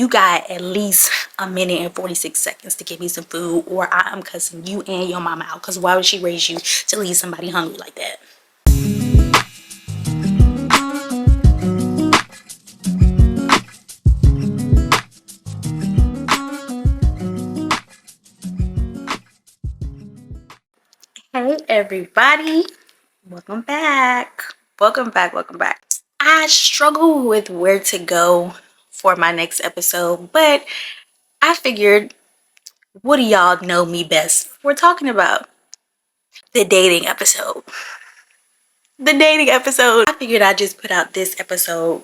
you got at least a minute and 46 seconds to get me some food, or I am cussing you and your mama out. Because why would she raise you to leave somebody hungry like that? Hey everybody, welcome back. Welcome back. I struggle with where to go for my next episode, but I figured, what do y'all know me best? We're talking about the dating episode. The dating episode. I figured I'd just put out this episode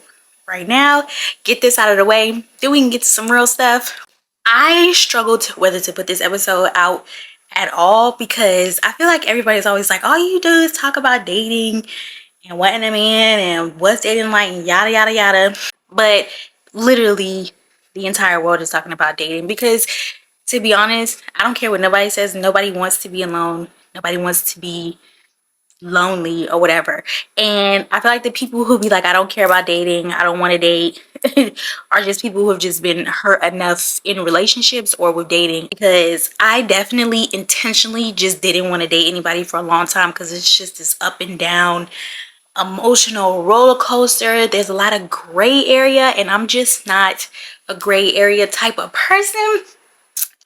right now, get this out of the way, then we can get to some real stuff. I struggled whether to put this episode out at all because I feel like everybody's always like, all you do is talk about dating and what in a man and what's dating like and yada yada yada. But literally the entire world is talking about dating because, to be honest, I don't care what nobody says. Nobody wants to be alone. Nobody wants to be lonely or whatever. And I feel like the people who be like, I don't care about dating, I don't want to date, are just people who have just been hurt enough in relationships or with dating. Because I definitely intentionally just didn't want to date anybody for a long time because it's just this up and down emotional roller coaster. There's a lot of gray area, and I'm just not a gray area type of person.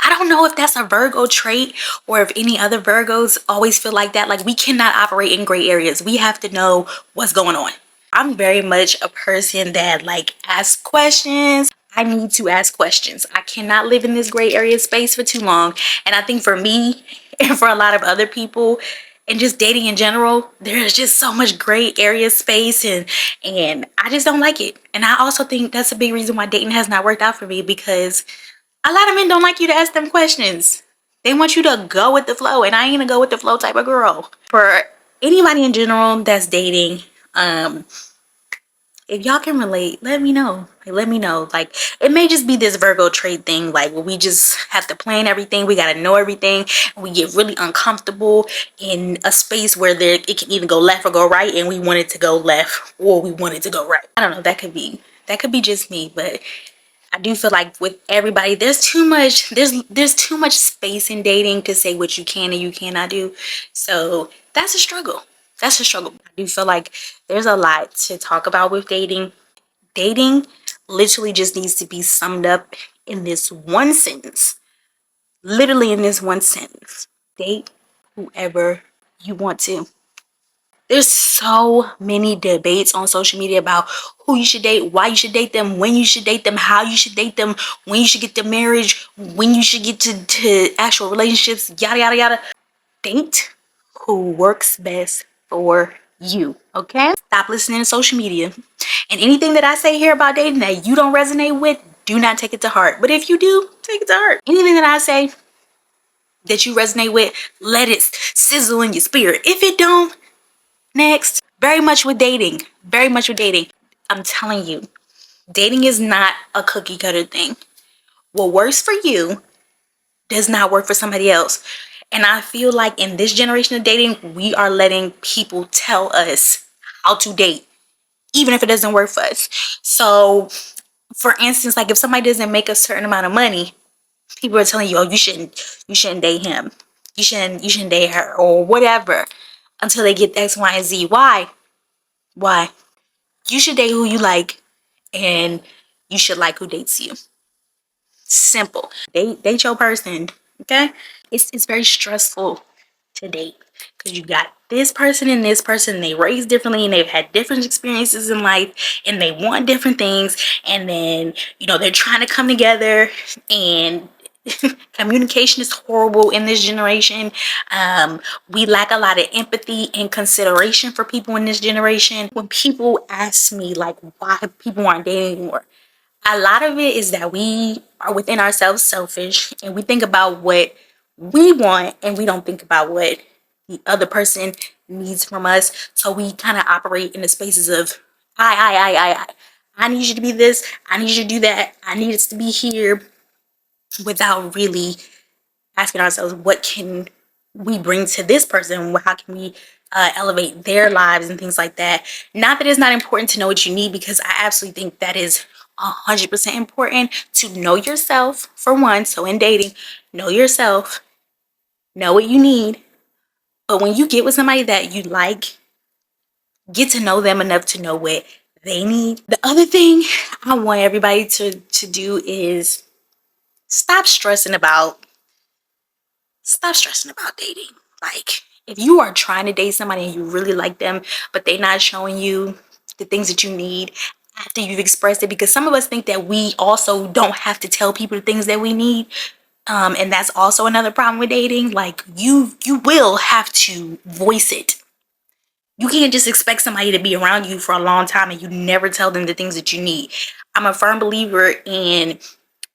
I don't know if that's a Virgo trait or if any other Virgos always feel like that. Like, we cannot operate in gray areas. We have to know what's going on. I'm very much a person that like asks questions. I need to ask questions. I cannot live in this gray area space for too long. And I think for me and for a lot of other people and just dating in general, there's just so much gray area space, and I just don't like it. And I also think that's a big reason why dating has not worked out for me, because a lot of men don't like you to ask them questions. They want you to go with the flow, and I ain't a go with the flow type of girl. For anybody in general that's dating, if y'all can relate, let me know. Let me know. Like, it may just be this Virgo trait thing, like, where we just have to plan everything, we gotta know everything, and we get really uncomfortable in a space where it can either go left or go right, and we want it to go left or we want it to go right. I don't know. That could be just me, but I do feel like with everybody, there's too much space in dating to say what you can and you cannot do. So that's a struggle. I do feel like there's a lot to talk about with dating. Dating literally just needs to be summed up in this one sentence. Literally in this one sentence. Date whoever you want to. There's so many debates on social media about who you should date, why you should date them, when you should date them, how you should date them, when you should get to marriage, when you should get to actual relationships, yada, yada, yada. Date who works best for you, okay? Stop listening to social media. And anything that I say here about dating that you don't resonate with, do not take it to heart. But if you do, take it to heart. Anything that I say that you resonate with, let it sizzle in your spirit. If it don't, next. Very much with dating. I'm telling you, dating is not a cookie cutter thing. What works for you does not work for somebody else. And I feel like in this generation of dating, we are letting people tell us how to date, even if it doesn't work for us. So, for instance, like if somebody doesn't make a certain amount of money, people are telling you, oh, you shouldn't date him. You shouldn't date her or whatever until they get X, Y, and Z. Why? You should date who you like, and you should like who dates you. Simple. Date your person, okay? It's very stressful to date because you got this person and this person, they raised differently and they've had different experiences in life and they want different things, and then they're trying to come together, and communication is horrible in this generation. We lack a lot of empathy and consideration for people in this generation. When people ask me like why people aren't dating anymore, a lot of it is that we are within ourselves selfish, and we think about what we want and we don't think about what the other person needs from us. So we kind of operate in the spaces of I need you to be this, I need you to do that, I need us to be here, without really asking ourselves, what can we bring to this person? How can we elevate their lives and things like that? Not that it's not important to know what you need, because I absolutely think that is 100% important to know yourself for one. So in dating, know yourself, know what you need. But when you get with somebody that you like, get to know them enough to know what they need. The other thing I want everybody to do is stop stressing about dating. Like, if you are trying to date somebody and you really like them, but they're not showing you the things that you need after you've expressed it, because some of us think that we also don't have to tell people the things that we need. And that's also another problem with dating. Like, you will have to voice it. You can't just expect somebody to be around you for a long time and you never tell them the things that you need. I'm a firm believer in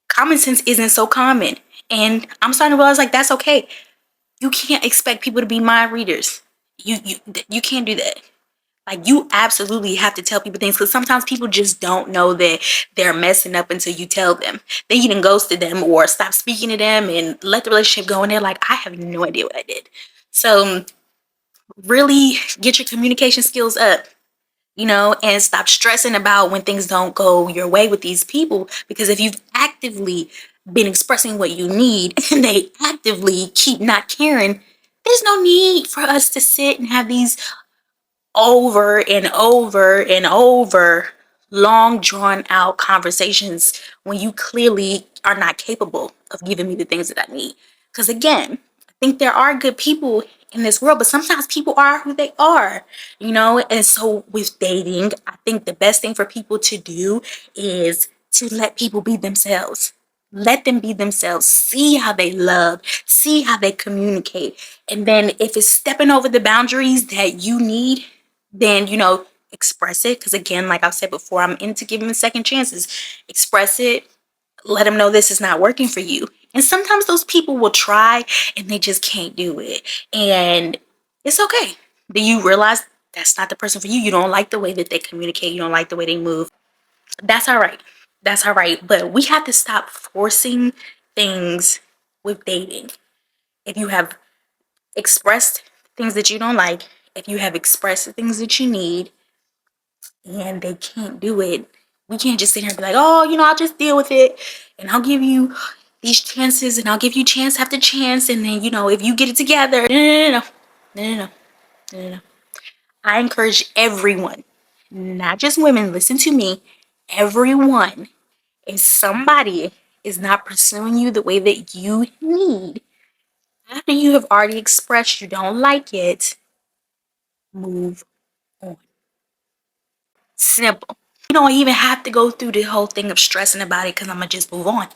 common sense isn't so common. And I'm starting to realize, like, that's okay. You can't expect people to be mind readers. You can't do that. Like, you absolutely have to tell people things, because sometimes people just don't know that they're messing up until you tell them. Then you done ghosted them or stop speaking to them and let the relationship go, and they're like, I have no idea what I did. So really get your communication skills up, and stop stressing about when things don't go your way with these people. Because if you've actively been expressing what you need and they actively keep not caring, there's no need for us to sit and have these over and over and over long drawn out conversations when you clearly are not capable of giving me the things that I need. Because again, I think there are good people in this world, but sometimes people are who they are, and so with dating, I think the best thing for people to do is to let people be themselves. Let them be themselves. See how they love. See how they communicate. And then if it's stepping over the boundaries that you need, then, express it. Because again, like I've said before, I'm into giving them second chances. Express it. Let them know this is not working for you. And sometimes those people will try and they just can't do it. And it's okay. Then you realize that's not the person for you. You don't like the way that they communicate. You don't like the way they move. That's all right. That's all right. But we have to stop forcing things with dating. If you have expressed things that you don't like, if you have expressed the things that you need, and they can't do it, we can't just sit here and be like, oh, I'll just deal with it and I'll give you these chances and I'll give you chance after chance. And then, if you get it together, no, no, no, no, no, no, no. I encourage everyone, not just women, listen to me, everyone. If somebody is not pursuing you the way that you need, after you have already expressed you don't like it, move on. Simple. You don't even have to go through the whole thing of stressing about it, because I'm going to just move on.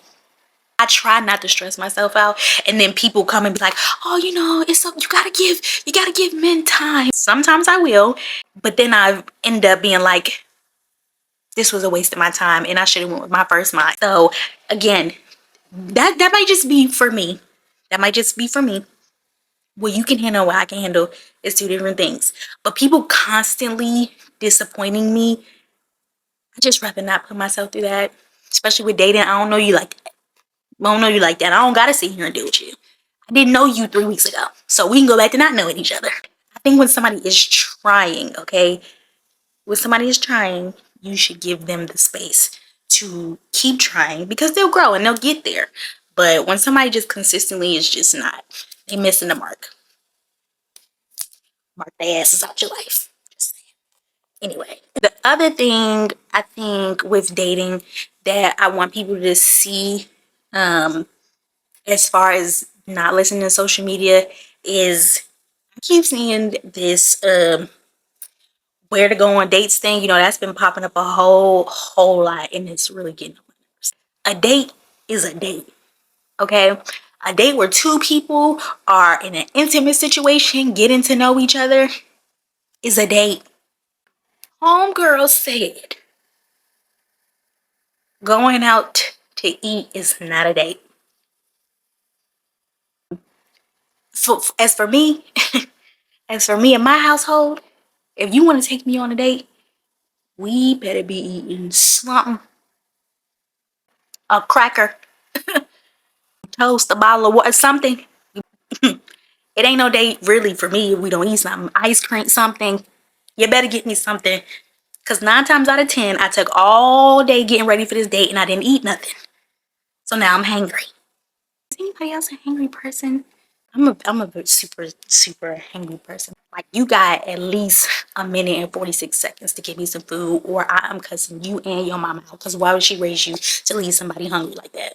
I try not to stress myself out, and then people come and be like, oh, it's so, you gotta give men time. Sometimes I will, but then I end up being like, this was a waste of my time and I should have went with my first mind. So again, that might just be for me. That might just be for me. What you can handle, what I can handle is two different things. But people constantly disappointing me, I just rather not put myself through that. Especially with dating. I don't know you like that. I don't know you like that. I don't gotta sit here and deal with you. I didn't know you 3 weeks ago. So we can go back to not knowing each other. I think when somebody is trying, okay? When somebody is trying, you should give them the space to keep trying, because they'll grow and they'll get there. But when somebody just consistently is just not, they missing the mark. Mark their asses out your life. Just saying. Anyway, the other thing I think with dating that I want people to see, as far as not listening to social media, is I keep seeing this where to go on dates thing. That's been popping up a whole lot, and it's really getting on my nerves. A date is a date, okay? A date where two people are in an intimate situation, getting to know each other, is a date. Homegirl said going out to eat is not a date. As for me, in my household, if you want to take me on a date, we better be eating something. A cracker, toast, a bottle of water, something. It ain't no date really for me if we don't eat something. Ice cream, something. You better get me something, Because 9 times out of 10, I took all day getting ready for this date and I didn't eat nothing. So now I'm hangry. Is anybody else a hangry person? I'm a super, super hangry person. Like, you got at least a minute and 46 seconds to give me some food, or I am cussing you and your mama out. Because why would she raise you to leave somebody hungry like that?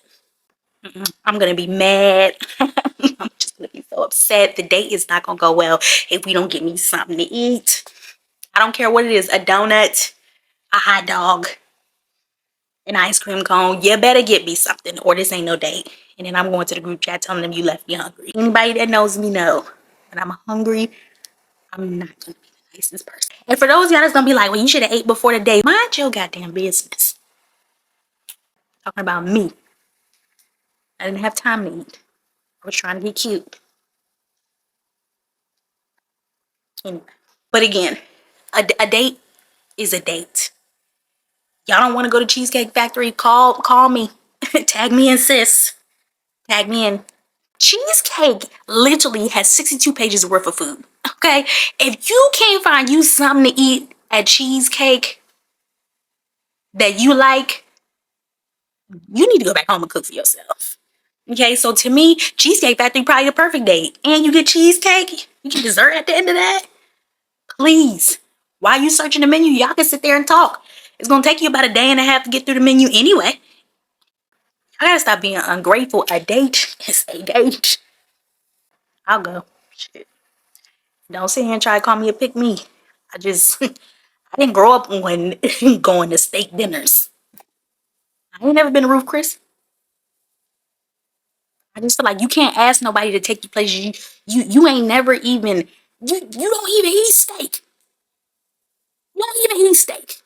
I'm gonna be mad. I'm just gonna be so upset. The date is not gonna go well if we don't get me something to eat. I don't care what it is, a donut, a hot dog, an ice cream cone. You better get me something or this ain't no date. And then I'm going to the group chat telling them you left me hungry. Anybody that knows me know when I'm hungry, I'm not gonna be the nicest person. And for those of y'all that's gonna be like, well, you should have ate before the date. Mind your goddamn business. Talking about me. I didn't have time to eat. I was trying to be cute. Anyway. But again, a date is a date. Y'all don't want to go to Cheesecake Factory? Call me. Tag me in, sis. Tag me in. Cheesecake literally has 62 pages worth of food. Okay? If you can't find you something to eat at Cheesecake that you like, you need to go back home and cook for yourself. Okay, so to me, Cheesecake Factory probably the perfect date. And you get cheesecake, you get dessert at the end of that. Please, while you searching the menu, y'all can sit there and talk. It's gonna take you about a day and a half to get through the menu anyway. I gotta stop being ungrateful. A date is a date. I'll go. Shit. Don't sit here and try to call me a pick me. I didn't grow up when going to steak dinners. I ain't never been to Ruth Chris. I just feel like you can't ask nobody to take you places you ain't never even you don't even eat steak. You don't even eat steak.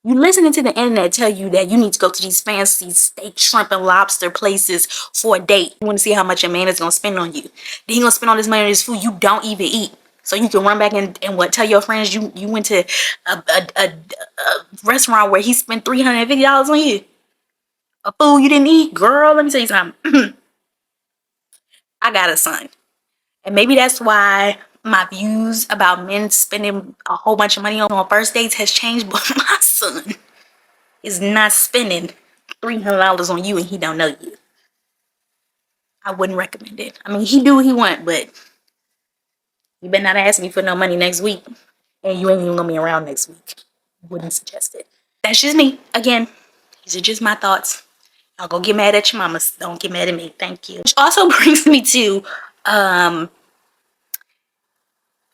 You listening to the internet tell you that you need to go to these fancy steak, shrimp, and lobster places for a date. You want to see how much your man is gonna spend on you. Then he gonna spend all this money on this food you don't even eat. So you can run back and what? Tell your friends you went to a restaurant where he spent $350 on you. A food you didn't eat, girl. Let me tell you something. I got a son. And maybe that's why my views about men spending a whole bunch of money on first dates has changed. But my son is not spending $300 on you and he don't know you. I wouldn't recommend it. I mean, he do what he want, but you better not ask me for no money next week. And you ain't even gonna be around next week. Wouldn't suggest it. That's just me. Again, these are just my thoughts. Y'all go get mad at your mamas. Don't get mad at me. Thank you. Which also brings me to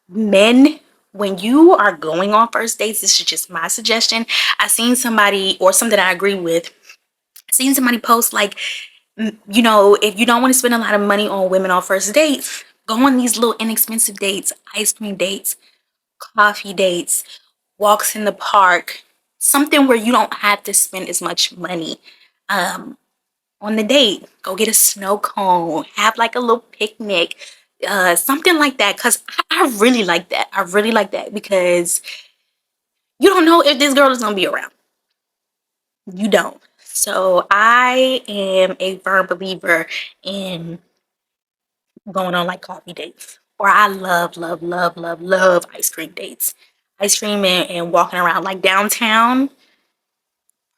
men, when you are going on first dates, this is just my suggestion. I seen somebody, or something I agree with, I seen somebody post like, you know, if you don't want to spend a lot of money on women on first dates, go on these little inexpensive dates, ice cream dates, coffee dates, walks in the park, something where you don't have to spend as much money on the date. Go get a snow cone, have like a little picnic, something like that. Because I really like that. I really like that because you don't know if this girl is going to be around. You don't. So I am a firm believer in going on like coffee dates. Or I love, love, love, love, love ice cream dates. Ice cream and walking around like downtown.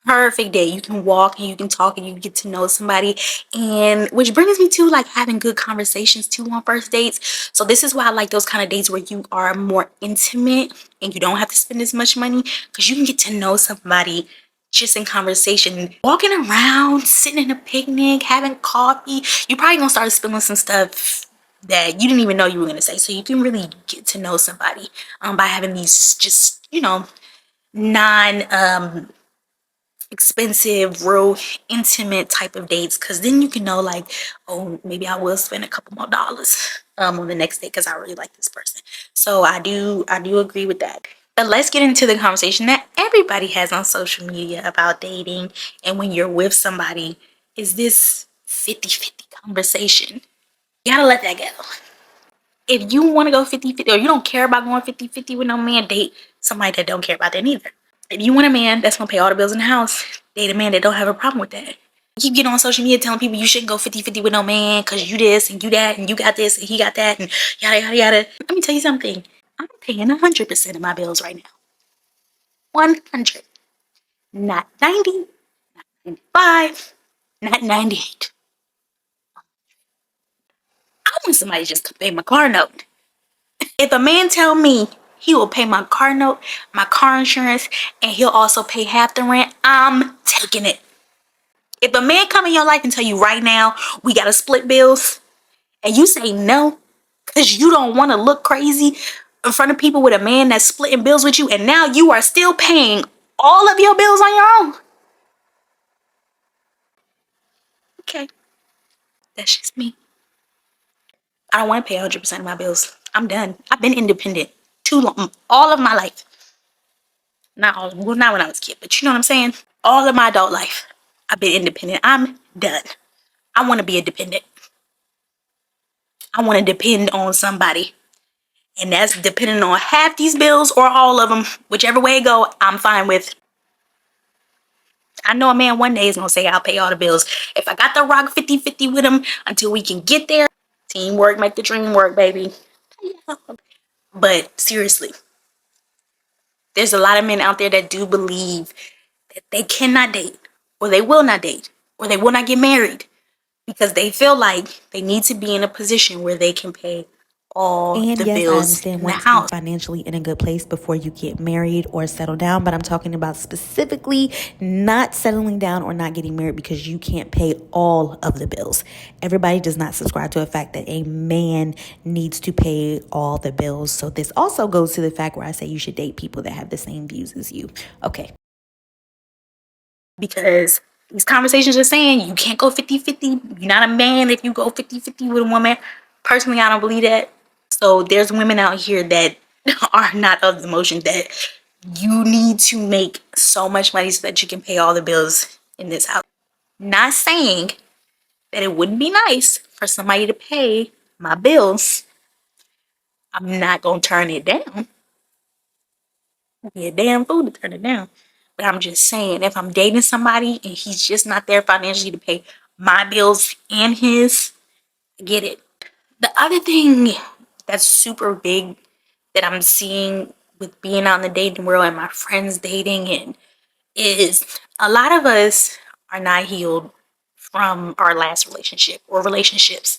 Perfect day. You can walk and you can talk and you get to know somebody. And which brings me to like having good conversations too on first dates. So this is why I like those kind of dates where you are more intimate and you don't have to spend as much money, because you can get to know somebody just in conversation. Walking around, sitting in a picnic, having coffee, you're probably gonna start spilling some stuff that you didn't even know you were gonna say. So you can really get to know somebody by having these just, you know, non expensive, real intimate type of dates, because then you can know like, oh, maybe I will spend a couple more dollars on the next date because I really like this person. So I do agree with that. But let's get into the conversation that everybody has on social media about dating and when you're with somebody. Is this 50-50 conversation? You gotta let that go. If you want to go 50-50, or you don't care about going 50-50 with no man, date somebody that don't care about that neither. If you want a man that's gonna pay all the bills in the house, date a man that don't have a problem with that. You get on social media telling people you shouldn't go 50-50 with no man because you this and you that and you got this and he got that and yada yada yada. Let me tell you something. I'm paying 100% of my bills right now. 100. Not 90, 95, not 98. I want somebody just to pay my car note. If a man tell me he will pay my car note, my car insurance, and he'll also pay half the rent, I'm taking it. If a man come in your life and tell you right now, we gotta split bills, and you say no, because you don't want to look crazy in front of people with a man that's splitting bills with you, and now you are still paying all of your bills on your own. Okay, that's just me. I don't want to pay 100% of my bills. I'm done. I've been independent too long, all of my life. Not all, well, not when I was a kid, but you know what I'm saying? All of my adult life, I've been independent. I'm done. I want to be independent. I want to depend on somebody. And that's depending on half these bills or all of them. Whichever way it go, I'm fine with. I know a man one day is going to say, I'll pay all the bills. If I got to rock 50-50 with him until we can get there, teamwork make the dream work, baby. But seriously, there's a lot of men out there that do believe that they cannot date, or they will not date, or they will not get married because they feel like they need to be in a position where they can pay all And the yes, I bills understand in the wanting to be house. financially in a good place before you get married or settle down, but I'm talking about specifically not settling down or not getting married because you can't pay all of the bills. Everybody does not subscribe to the fact that a man needs to pay all the bills. So this also goes to the fact where I say you should date people that have the same views as you. Okay. Because these conversations are saying you can't go 50-50. You're not a man if you go 50-50 with a woman. Personally, I don't believe that. So there's women out here that are not of the motion that you need to make so much money so that you can pay all the bills in this house. Not saying that it wouldn't be nice for somebody to pay my bills. I'm not going to turn it down. Be a damn fool to turn it down. But I'm just saying, if I'm dating somebody and he's just not there financially to pay my bills and his, I get it. The other thing that's super big that I'm seeing with being out in the dating world and my friends dating and is a lot of us are not healed from our last relationship or relationships.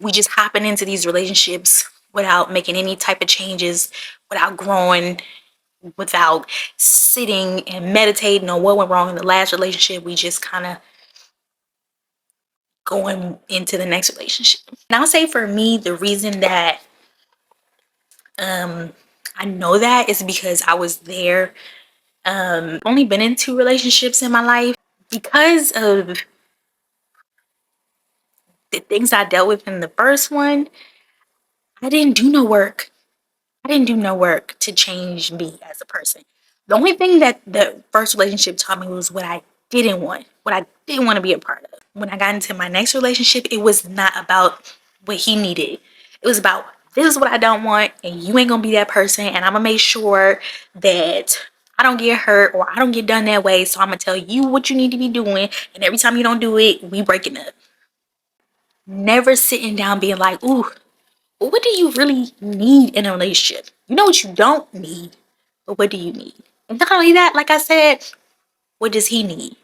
We just hopping into these relationships without making any type of changes, without growing, without sitting and meditating on what went wrong in the last relationship. We just kind of going into the next relationship. And I'll say for me, the reason that I know that is because I was there. Only been in 2 relationships in my life. Because of the things I dealt with in the first one, I didn't do no work. I didn't do no work to change me as a person. The only thing that the first relationship taught me was what I didn't want, what I didn't want to be a part of. When I got into my next relationship, it was not about what he needed. It was about, this is what I don't want, and you ain't gonna be that person, and I'm gonna make sure that I don't get hurt or I don't get done that way. So I'm gonna tell you what you need to be doing, and every time you don't do it, we breaking up. Never sitting down being like, ooh, what do you really need in a relationship? You know what you don't need, but what do you need? And not only that, like I said, what does he need?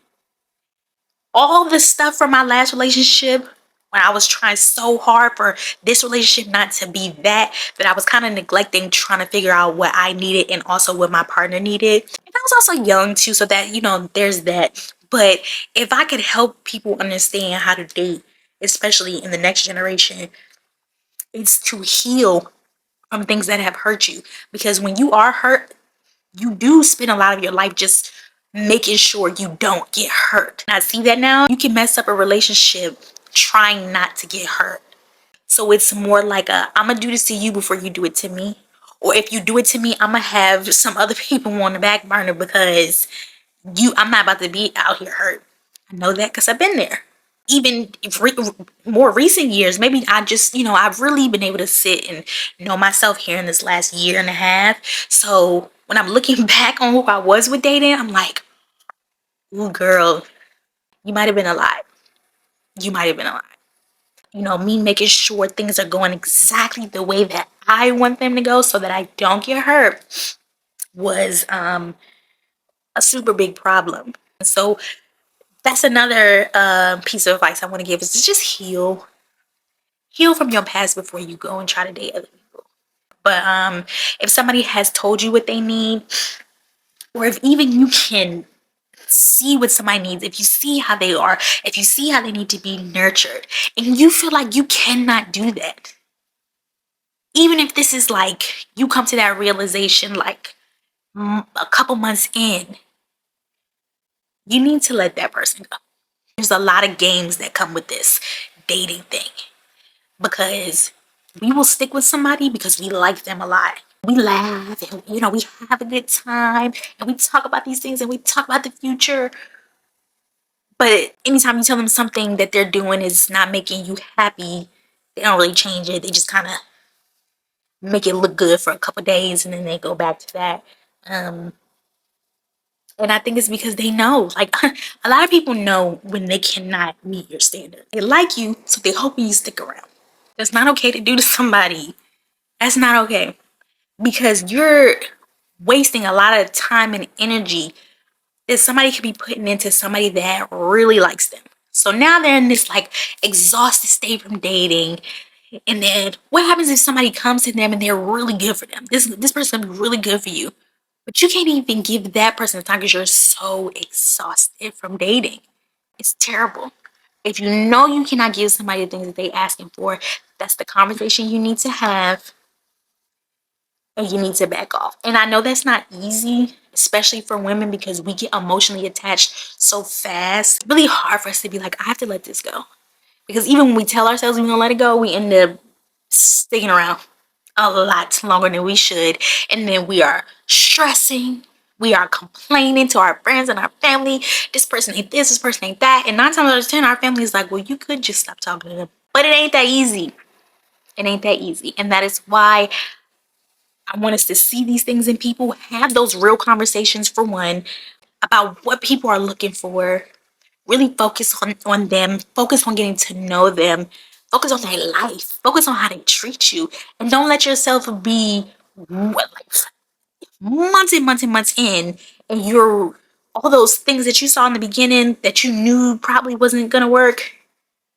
All the stuff from my last relationship, when I was trying so hard for this relationship not to be that I was kind of neglecting trying to figure out what I needed and also what my partner needed. And I was also young too, so that, there's that. But if I could help people understand how to date, especially in the next generation, it's to heal from things that have hurt you. Because when you are hurt, you do spend a lot of your life just making sure you don't get hurt. And I see that now. You can mess up a relationship trying not to get hurt. So it's more like I'm gonna do this to you before you do it to me. Or if you do it to me, I'm gonna have some other people on the back burner because I'm not about to be out here hurt. I know that because I've been there. Even more recent years, maybe I've really been able to sit and know myself here in this last year and a half. So when I'm looking back on who I was with dating, I'm like, ooh, girl, you might have been a lot. You might have been a lot. Me making sure things are going exactly the way that I want them to go so that I don't get hurt. was a super big problem. So that's another piece of advice I want to give, is to just heal from your past before you go and try to date other people. But if somebody has told you what they need, or if even you can see what somebody needs, if you see how they are, if you see how they need to be nurtured, and you feel like you cannot do that, even if this is like you come to that realization like a couple months in, you need to let that person go. There's a lot of games that come with this dating thing, because we will stick with somebody because we like them a lot. We laugh and we have a good time and we talk about these things and we talk about the future. But anytime you tell them something that they're doing is not making you happy, they don't really change it. They just kind of make it look good for a couple days and then they go back to that. Um, and I think it's because they know, like, a lot of people know when they cannot meet your standard. They like you, so they're hoping you stick around. That's not okay to do to somebody. That's not okay, because you're wasting a lot of time and energy that somebody could be putting into somebody that really likes them. So now they're in this like exhausted state from dating. And then what happens if somebody comes to them and they're really good for them? This person will be really good for you. But you can't even give that person the time because you're so exhausted from dating. It's terrible. If you know you cannot give somebody the things that they're asking for, that's the conversation you need to have, and you need to back off. And I know that's not easy, especially for women, because we get emotionally attached so fast. It's really hard for us to be like, I have to let this go. Because even when we tell ourselves we're gonna let it go, we end up sticking around a lot longer than we should. And then we are stressing. We are complaining to our friends and our family. This person ain't this person ain't that. And 9 times out of 10, our family is like, well, you could just stop talking to them. But it ain't that easy. It ain't that easy. And that is why I want us to see these things in people, have those real conversations, for one, about what people are looking for. Really focus on them, focus on getting to know them, focus on their life, focus on how they treat you. And don't let yourself be like months and months and months in, and you're all those things that you saw in the beginning that you knew probably wasn't gonna work.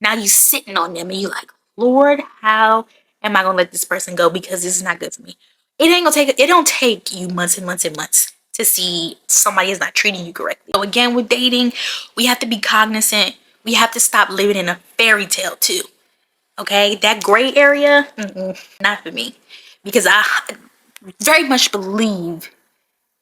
Now you sitting on them and you like, Lord, how am I gonna let this person go? Because this is not good for me. It don't take you months and months and months to see somebody is not treating you correctly. So again, with dating, we have to be cognizant. We have to stop living in a fairy tale too. Okay, that gray area, not for me, because I very much believe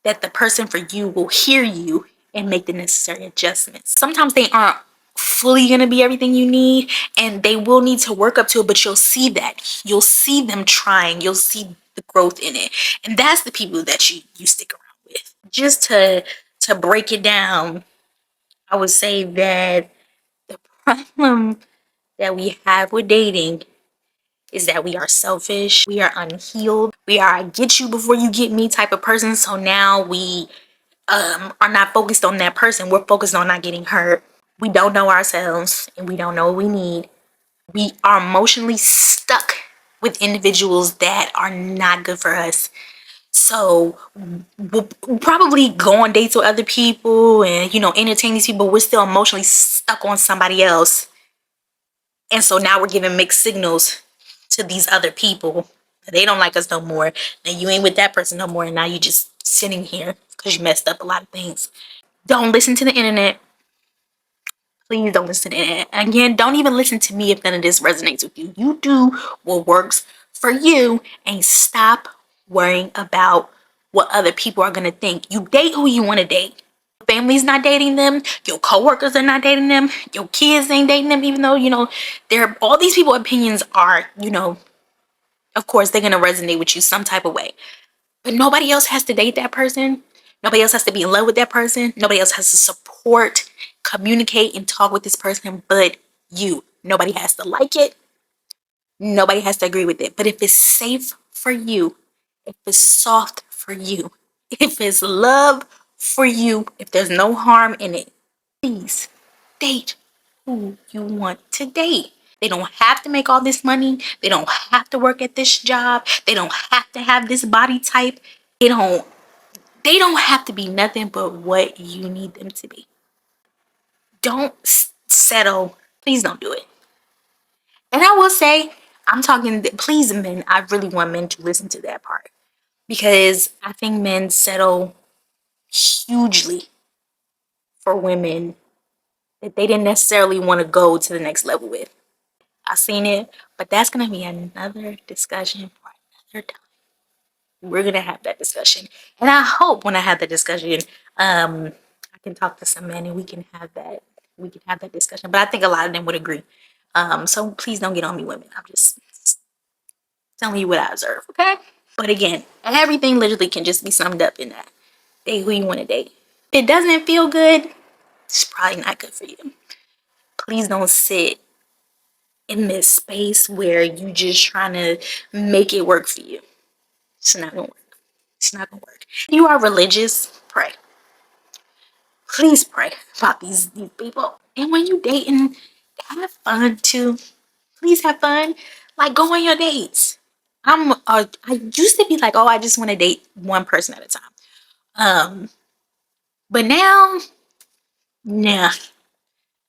that the person for you will hear you and make the necessary adjustments. Sometimes they aren't fully going to be everything you need, and they will need to work up to it, but you'll see that. You'll see them trying. You'll see the growth in it. And that's the people that you stick around with. Just to break it down, I would say that the problem that we have with dating is that we are selfish, we are unhealed, we are a get you before you get me type of person. So now we are not focused on that person. We're focused on not getting hurt. We don't know ourselves and we don't know what we need. We are emotionally stuck with individuals that are not good for us. So we'll probably go on dates with other people and entertain these people. We're still emotionally stuck on somebody else. And so now we're giving mixed signals to these other people. They don't like us no more. And you ain't with that person no more. And now you just sitting here because you messed up a lot of things. Don't listen to the internet. Please don't listen to the internet. Again, don't even listen to me if none of this resonates with you. You do what works for you and stop worrying about what other people are going to think. You date who you want to date. Family's not dating them. Your coworkers are not dating them. Your kids ain't dating them, even though, they're all these people opinions are, of course, they're going to resonate with you some type of way. But nobody else has to date that person. Nobody else has to be in love with that person. Nobody else has to support, communicate, and talk with this person but you. Nobody has to like it. Nobody has to agree with it. But if it's safe for you, if it's soft for you, if it's love for you, if there's no harm in it, please date who you want to date. They don't have to make all this money. They don't have to work at this job. They don't have to have this body type. They don't. They don't have to be nothing but what you need them to be. Don't settle. Please don't do it. And I will say, I'm talking, please, men, I really want men to listen to that part. Because I think men settle hugely for women that they didn't necessarily want to go to the next level with. I've seen it, but that's going to be another discussion for another time. We're going to have that discussion. And I hope when I have that discussion, I can talk to some men and we can have that discussion. But I think a lot of them would agree. So please don't get on me, women. I'm just telling you what I observe, okay? But again, everything literally can just be summed up in that. Date who you want to date. If it doesn't feel good, it's probably not good for you. Please don't sit in this space where you just trying to make it work for you. It's not gonna work. It's not gonna work. If you are religious, pray. Please pray about these people. And when you dating, have fun too. Please have fun. Like, go on your dates. I used to be like, oh, I just want to date one person at a time. But now, nah.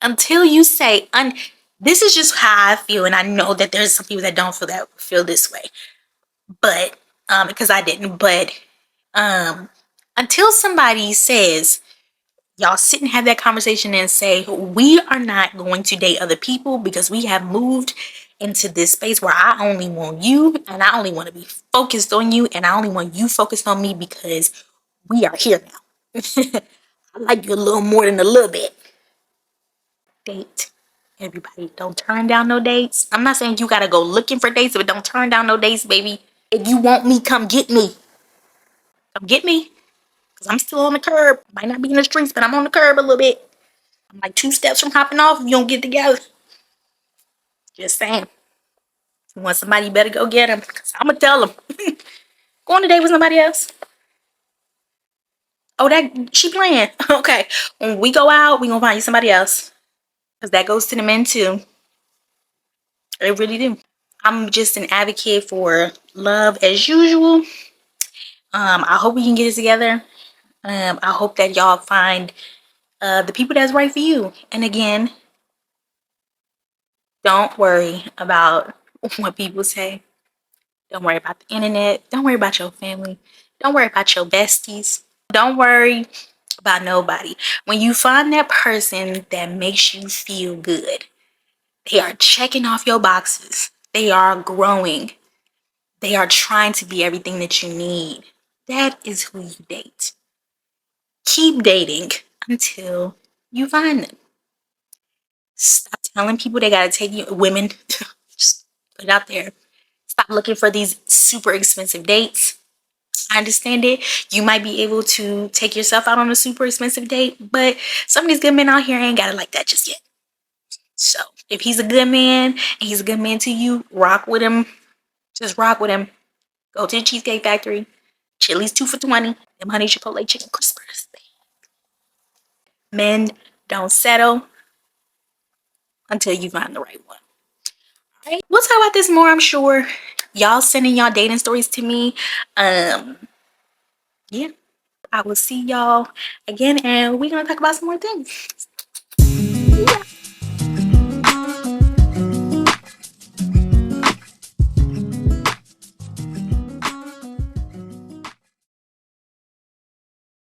Until you say, this is just how I feel, and I know that there's some people that don't feel this way. But because I didn't, but until somebody says, y'all sit and have that conversation and say, we are not going to date other people because we have moved into this space where I only want you and I only want to be focused on you and I only want you focused on me because we are here now. I like you a little more than a little bit. Date everybody. Don't turn down no dates. I'm not saying you gotta go looking for dates, but don't turn down no dates, baby. If you want me, come get me. Come get me. Because I'm still on the curb. Might not be in the streets, but I'm on the curb a little bit. I'm like 2 steps from hopping off if you don't get together. Just saying. If you want somebody, you better go get them. Because I'm going to tell them. Go on a date with somebody else. Oh, she playing. Okay. When we go out, we going to find you somebody else. Because that goes to the men too. It really do. I'm just an advocate for love as usual. I hope we can get it together. I hope that y'all find the people that's right for you. And again, don't worry about what people say. Don't worry about the internet. Don't worry about your family. Don't worry about your besties. Don't worry about nobody. When you find that person that makes you feel good, they are checking off your boxes. They are growing. They are trying to be everything that you need. That is who you date. Keep dating until you find them. Stop telling people they gotta take you, women, just put it out there. Stop looking for these super expensive dates. I understand it. You might be able to take yourself out on a super expensive date, but some of these good men out here ain't got it like that just yet. So if he's a good man and he's a good man to you, rock with him. Just rock with him. Go to the Cheesecake Factory. Chili's 2 for $20. Them honey chipotle chicken crispers. Men don't settle until you find the right one. All right. We'll talk about this more, I'm sure. Y'all sending y'all dating stories to me. Yeah. I will see y'all again and we're gonna talk about some more things. Yeah.